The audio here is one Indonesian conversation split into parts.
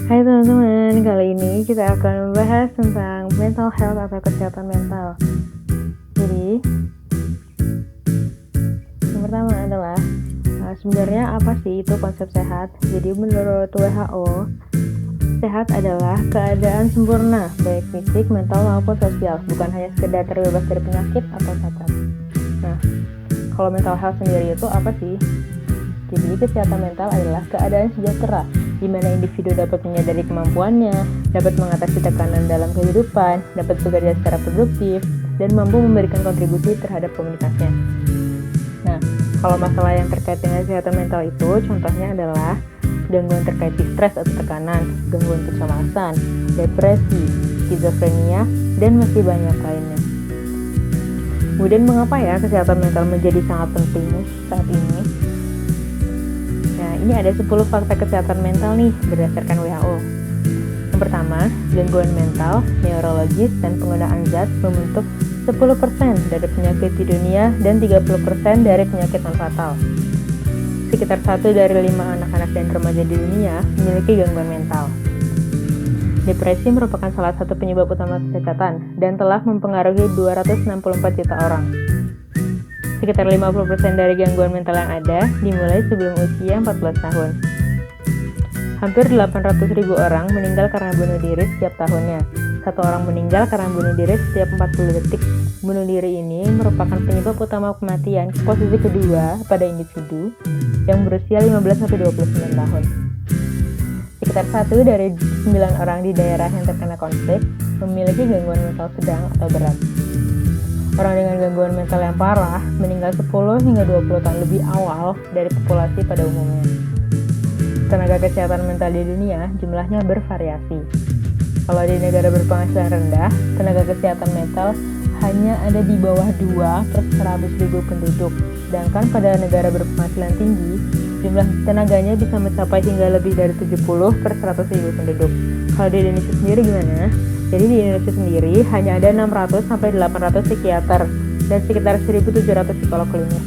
Hai teman-teman, kali ini kita akan membahas tentang mental health atau kesehatan mental. Jadi, yang pertama adalah sebenarnya apa sih itu konsep sehat? Jadi menurut WHO, sehat adalah keadaan sempurna baik fisik, mental maupun sosial, bukan hanya sekedar terbebas dari penyakit atau cacat. Nah, kalau mental health sendiri itu apa sih? Jadi kesehatan mental adalah keadaan sejahtera di mana individu dapat menyadari kemampuannya, dapat mengatasi tekanan dalam kehidupan, dapat bekerja secara produktif, dan mampu memberikan kontribusi terhadap komunitasnya. Nah, kalau masalah yang terkait dengan kesehatan mental itu, contohnya adalah gangguan terkait stres atau tekanan, gangguan kecemasan, depresi, skizofrenia, dan masih banyak lainnya. Kemudian mengapa ya kesehatan mental menjadi sangat penting saat ini? Nah, ini ada 10 fakta kesehatan mental nih berdasarkan WHO. Yang pertama, gangguan mental, neurologis, dan penggunaan zat membentuk 10% dari penyakit di dunia dan 30% dari penyakit non-fatal. Sekitar 1 dari 5 anak-anak dan remaja di dunia memiliki gangguan mental. Depresi merupakan salah satu penyebab utama kecacatan dan telah mempengaruhi 264 juta orang. Sekitar 50% dari gangguan mental yang ada dimulai sebelum usia 14 tahun. Hampir 800.000 orang meninggal karena bunuh diri setiap tahunnya. 1 orang meninggal karena bunuh diri setiap 40 detik. Bunuh diri ini merupakan penyebab utama kematian posisi kedua pada individu yang berusia 15-29 tahun. Sekitar 1 dari 9 orang di daerah yang terkena konflik memiliki gangguan mental sedang atau berat. Orang dengan gangguan mental yang parah meninggal 10 hingga 20 tahun lebih awal dari populasi pada umumnya. Tenaga kesehatan mental di dunia jumlahnya bervariasi. Kalau di negara berpenghasilan rendah, tenaga kesehatan mental hanya ada di bawah 2 per 100.000 penduduk. Sedangkan pada negara berpenghasilan tinggi, jumlah tenaganya bisa mencapai hingga lebih dari 70 per 100.000 penduduk. Kalau di Indonesia sendiri gimana? Jadi di Indonesia sendiri hanya ada 600-800 psikiater dan sekitar 1.700 psikolog klinis.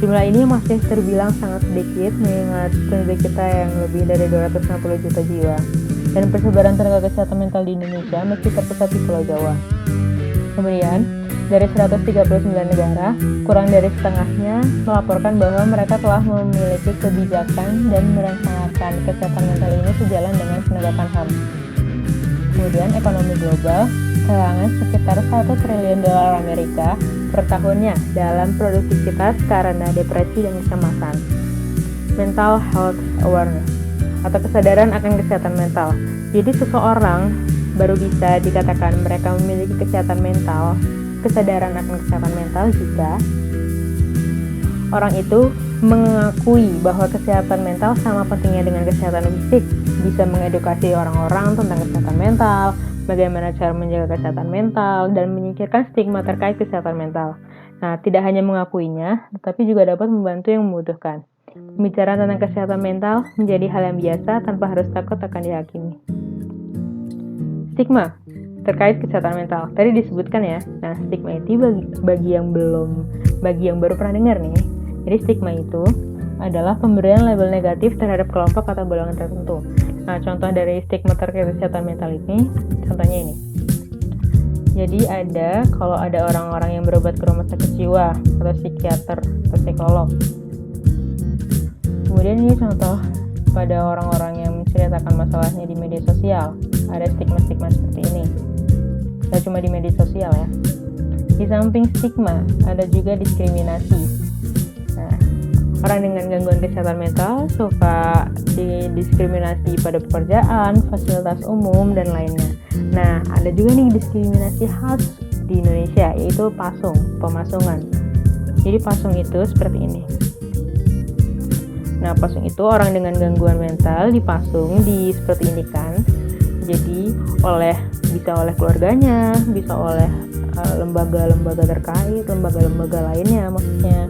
Jumlah ini masih terbilang sangat sedikit mengingat penduduk kita yang lebih dari 260 juta jiwa. Dan persebaran tenaga kesehatan mental di Indonesia masih terpusat di Pulau Jawa. Kemudian, dari 139 negara, kurang dari setengahnya melaporkan bahwa mereka telah memiliki kebijakan dan merencanakan kesehatan mental ini sejalan dengan penegakan HAM. Kemudian ekonomi global kehilangan sekitar 1 triliun dolar Amerika per tahunnya dalam produktivitas karena depresi dan kecemasan. Mental health awareness atau kesadaran akan kesehatan mental. Jadi seseorang baru bisa dikatakan mereka memiliki kesehatan mental, kesadaran akan kesehatan mental jika orang itu mengakui bahwa kesehatan mental sama pentingnya dengan kesehatan fisik, bisa mengedukasi orang-orang tentang kesehatan mental, bagaimana cara menjaga kesehatan mental, dan menyingkirkan stigma terkait kesehatan mental. Nah, tidak hanya mengakuinya, tetapi juga dapat membantu yang membutuhkan. Pembicaraan tentang kesehatan mental menjadi hal yang biasa tanpa harus takut akan dihakimi. Stigma terkait kesehatan mental tadi disebutkan ya. Nah, stigma itu bagi yang baru pernah dengar nih. Jadi stigma itu adalah pemberian label negatif terhadap kelompok atau golongan tertentu. Nah, contoh dari stigma terkait kesehatan mental ini, contohnya ini. Jadi kalau ada orang-orang yang berobat ke rumah sakit jiwa atau psikiater atau psikolog. Kemudian ini contoh pada orang-orang yang menceritakan masalahnya di media sosial. Ada stigma-stigma seperti ini. Tidak cuma di media sosial ya. Di samping stigma, ada juga diskriminasi. Nah, orang dengan gangguan kesehatan mental suka didiskriminasi pada pekerjaan, fasilitas umum, dan lainnya. Nah, ada juga nih diskriminasi khas di Indonesia, yaitu pemasungan. Jadi pasung itu seperti ini. Nah, pasung itu orang dengan gangguan mental dipasung seperti ini kan. Jadi bisa oleh keluarganya, bisa oleh lembaga-lembaga terkait, lembaga-lembaga lainnya maksudnya.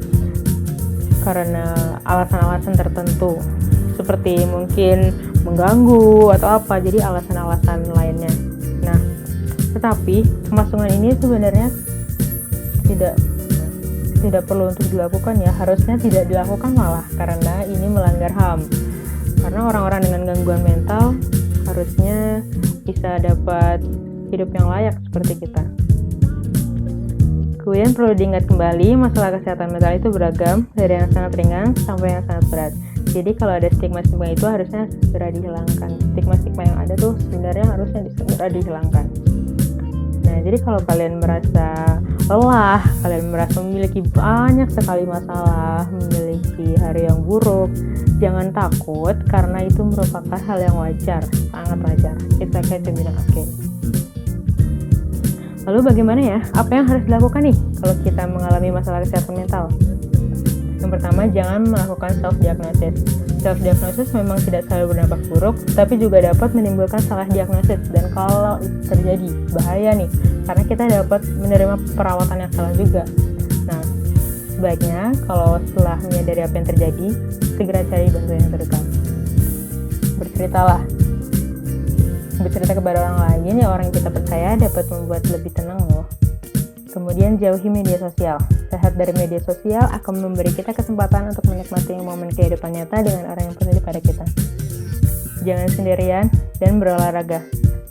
Karena alasan-alasan tertentu seperti mungkin mengganggu atau apa, jadi alasan-alasan lainnya. Nah, tetapi pemasungan ini sebenarnya tidak perlu untuk dilakukan ya, harusnya tidak dilakukan malah karena ini melanggar HAM. Karena orang-orang dengan gangguan mental harusnya bisa dapat hidup yang layak seperti kita. Kemudian perlu diingat kembali, masalah kesehatan mental itu beragam, dari yang sangat ringan sampai yang sangat berat. Jadi kalau ada stigma-stigma itu harusnya segera dihilangkan. Stigma-stigma yang ada tuh sebenarnya harusnya segera dihilangkan. Nah, jadi kalau kalian merasa lelah, kalian merasa memiliki banyak sekali masalah, memiliki hari yang buruk, jangan takut karena itu merupakan hal yang wajar, sangat wajar. It's okay to be not okay. Lalu bagaimana ya? Apa yang harus dilakukan nih kalau kita mengalami masalah kesehatan mental? Yang pertama, jangan melakukan self-diagnosis. Self-diagnosis memang tidak selalu berdampak buruk, tapi juga dapat menimbulkan salah diagnosis. Dan kalau itu terjadi, bahaya nih, karena kita dapat menerima perawatan yang salah juga. Nah, sebaiknya kalau setelah menyadari apa yang terjadi, segera cari bantuan yang terdekat. Bercerita kepada orang lain ya orang yang kita percaya dapat membuat lebih tenang loh. Kemudian jauhi media sosial. Sehat dari media sosial akan memberi kita kesempatan untuk menikmati momen kehidupan nyata dengan orang yang positif pada kita. Jangan sendirian dan berolahraga.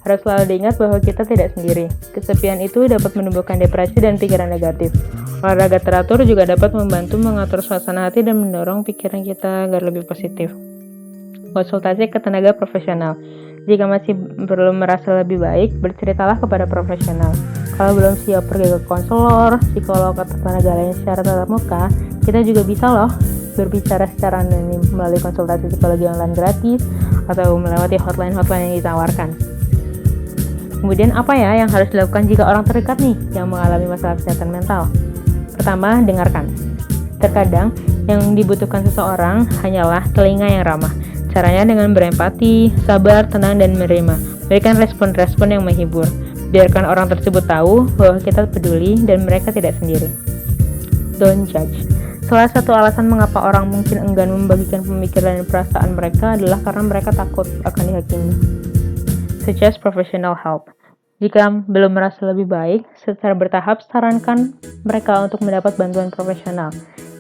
Harus selalu diingat bahwa kita tidak sendiri. Kesepian itu dapat menumbuhkan depresi dan pikiran negatif. Olahraga teratur juga dapat membantu mengatur suasana hati dan mendorong pikiran kita agar lebih positif. Konsultasi ke tenaga profesional. Jika masih belum merasa lebih baik, berceritalah kepada profesional. Kalau belum siap pergi ke konselor, psikolog, atau tenaga lain secara tatap muka, kita juga bisa loh berbicara secara anonim melalui konsultasi psikologi online gratis atau melewati hotline-hotline yang ditawarkan. Kemudian apa ya yang harus dilakukan jika orang terdekat nih yang mengalami masalah kesehatan mental? Pertama, dengarkan. Terkadang yang dibutuhkan seseorang hanyalah telinga yang ramah. Caranya dengan berempati, sabar, tenang, dan menerima. Berikan respon-respon yang menghibur. Biarkan orang tersebut tahu bahwa kita peduli dan mereka tidak sendiri. Don't judge. Salah satu alasan mengapa orang mungkin enggan membagikan pemikiran dan perasaan mereka adalah karena mereka takut akan dihakimi. Suggest professional help. Jika belum merasa lebih baik, secara bertahap sarankan mereka untuk mendapat bantuan profesional.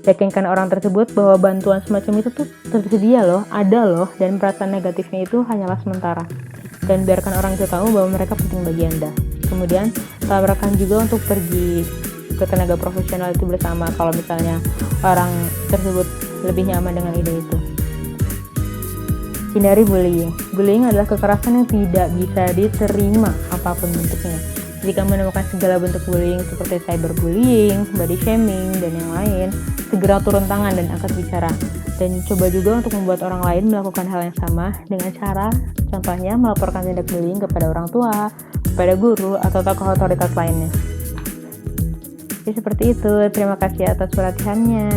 Yakinkan orang tersebut bahwa bantuan semacam itu tuh tersedia loh, ada loh, dan perasaan negatifnya itu hanyalah sementara. Dan biarkan orang itu tahu bahwa mereka penting bagi Anda. Kemudian, tawarkan juga untuk pergi ke tenaga profesional itu bersama kalau misalnya orang tersebut lebih nyaman dengan ide itu. Hindari bullying. Bullying adalah kekerasan yang tidak bisa diterima apapun bentuknya. Jika menemukan segala bentuk bullying seperti cyberbullying, body shaming, dan yang lain, segera turun tangan dan angkat bicara. Dan coba juga untuk membuat orang lain melakukan hal yang sama dengan cara, contohnya melaporkan tindak bullying kepada orang tua, kepada guru, atau tokoh otoritas lainnya. Jadi seperti itu, terima kasih atas perhatiannya.